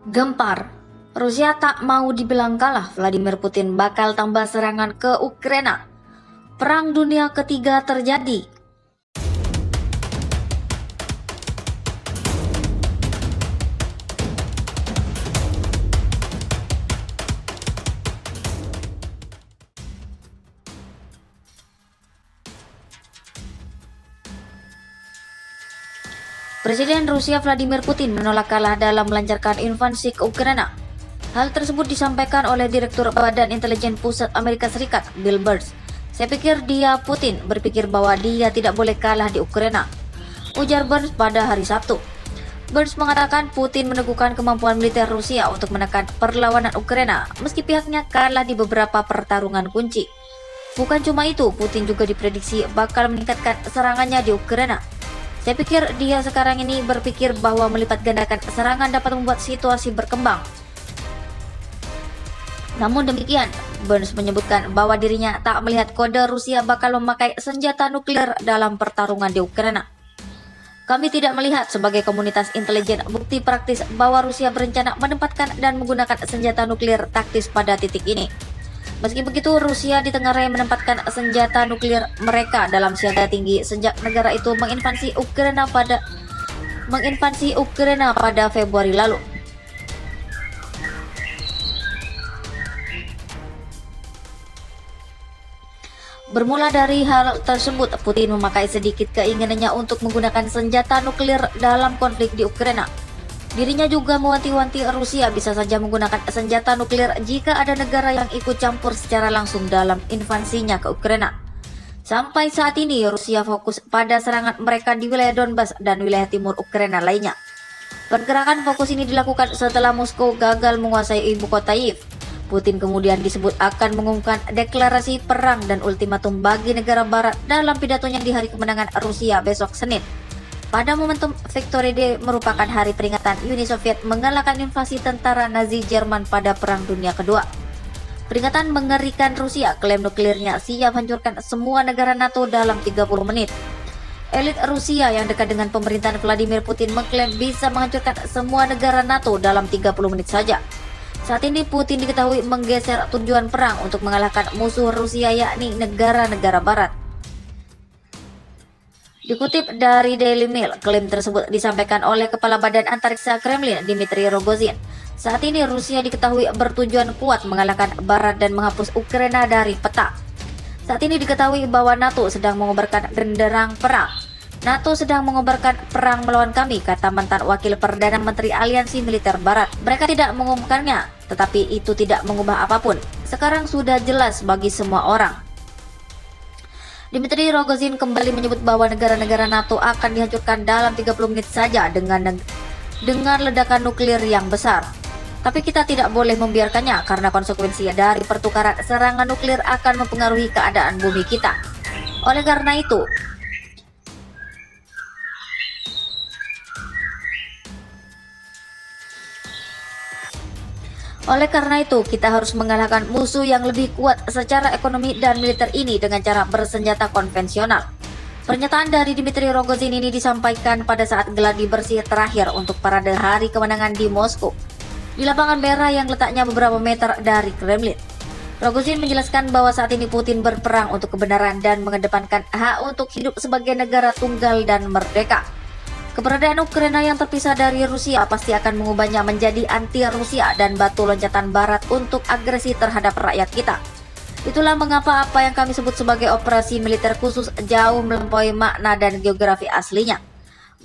Gempar, Rusia tak mau dibilang kalah, Vladimir Putin bakal tambah serangan ke Ukraina. Perang Dunia Ketiga terjadi. Presiden Rusia Vladimir Putin menolak kalah dalam melancarkan invasi ke Ukraina. Hal tersebut disampaikan oleh Direktur Badan Intelijen Pusat Amerika Serikat, Bill Burns. Saya pikir Putin berpikir bahwa dia tidak boleh kalah di Ukraina, ujar Burns pada hari Sabtu. Burns mengatakan Putin meneguhkan kemampuan militer Rusia untuk menekan perlawanan Ukraina meski pihaknya kalah di beberapa pertarungan kunci. Bukan cuma itu, Putin juga diprediksi bakal meningkatkan serangannya di Ukraina. Saya pikir dia sekarang ini berpikir bahwa melipat gandakan serangan dapat membuat situasi berkembang. Namun demikian, Burns menyebutkan bahwa dirinya tak melihat kode Rusia bakal memakai senjata nuklir dalam pertarungan di Ukraina. Kami tidak melihat sebagai komunitas intelijen bukti praktis bahwa Rusia berencana menempatkan dan menggunakan senjata nuklir taktis pada titik ini. Meski begitu, Rusia ditengarai menempatkan senjata nuklir mereka dalam siaga tinggi sejak negara itu menginvasi Ukraina pada Februari lalu. Bermula dari hal tersebut, Putin memakai sedikit keinginannya untuk menggunakan senjata nuklir dalam konflik di Ukraina. Dirinya juga mewanti-wanti Rusia bisa saja menggunakan senjata nuklir jika ada negara yang ikut campur secara langsung dalam invasinya ke Ukraina. Sampai saat ini, Rusia fokus pada serangan mereka di wilayah Donbas dan wilayah timur Ukraina lainnya. Pergerakan fokus ini dilakukan setelah Moskow gagal menguasai ibu kota Kyiv. Putin kemudian disebut akan mengumumkan deklarasi perang dan ultimatum bagi negara barat dalam pidatonya di hari kemenangan Rusia besok Senin. Pada momentum Victory Day merupakan hari peringatan Uni Soviet mengalahkan invasi tentara Nazi Jerman pada Perang Dunia Kedua. Peringatan mengerikan Rusia, klaim nuklirnya siap hancurkan semua negara NATO dalam 30 menit. Elit Rusia yang dekat dengan pemerintahan Vladimir Putin mengklaim bisa menghancurkan semua negara NATO dalam 30 menit saja. Saat ini Putin diketahui menggeser tujuan perang untuk mengalahkan musuh Rusia yakni negara-negara barat. Dikutip dari Daily Mail, klaim tersebut disampaikan oleh Kepala Badan Antariksa Kremlin, Dmitry Rogozin. Saat ini Rusia diketahui bertujuan kuat mengalahkan Barat dan menghapus Ukraina dari peta. Saat ini diketahui bahwa NATO sedang mengobarkan genderang perang. NATO sedang mengobarkan perang melawan kami, kata mantan Wakil Perdana Menteri Aliansi Militer Barat. Mereka tidak mengumumkannya, tetapi itu tidak mengubah apapun. Sekarang sudah jelas bagi semua orang. Dmitry Rogozin kembali menyebut bahwa negara-negara NATO akan dihancurkan dalam 30 menit saja dengan ledakan nuklir yang besar. Tapi kita tidak boleh membiarkannya karena konsekuensi dari pertukaran serangan nuklir akan mempengaruhi keadaan bumi kita. Oleh karena itu, kita harus mengalahkan musuh yang lebih kuat secara ekonomi dan militer ini dengan cara bersenjata konvensional. Pernyataan dari Dmitry Rogozin ini disampaikan pada saat gladi bersih terakhir untuk parade hari kemenangan di Moskow, di lapangan merah yang letaknya beberapa meter dari Kremlin. Rogozin menjelaskan bahwa saat ini Putin berperang untuk kebenaran dan mengedepankan hak untuk hidup sebagai negara tunggal dan merdeka. Keberadaan Ukraina yang terpisah dari Rusia pasti akan mengubahnya menjadi anti-Rusia dan batu loncatan Barat untuk agresi terhadap rakyat kita. Itulah mengapa apa yang kami sebut sebagai operasi militer khusus jauh melampaui makna dan geografi aslinya.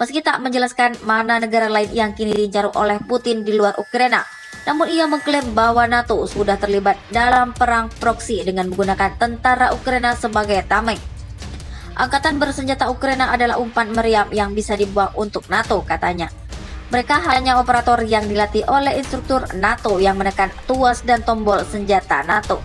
Meski tak menjelaskan mana negara lain yang kini diincar oleh Putin di luar Ukraina, namun ia mengklaim bahwa NATO sudah terlibat dalam perang proksi dengan menggunakan tentara Ukraina sebagai tameng. Angkatan bersenjata Ukraina adalah umpan meriam yang bisa dibuang untuk NATO, katanya. Mereka hanya operator yang dilatih oleh instruktur NATO yang menekan tuas dan tombol senjata NATO.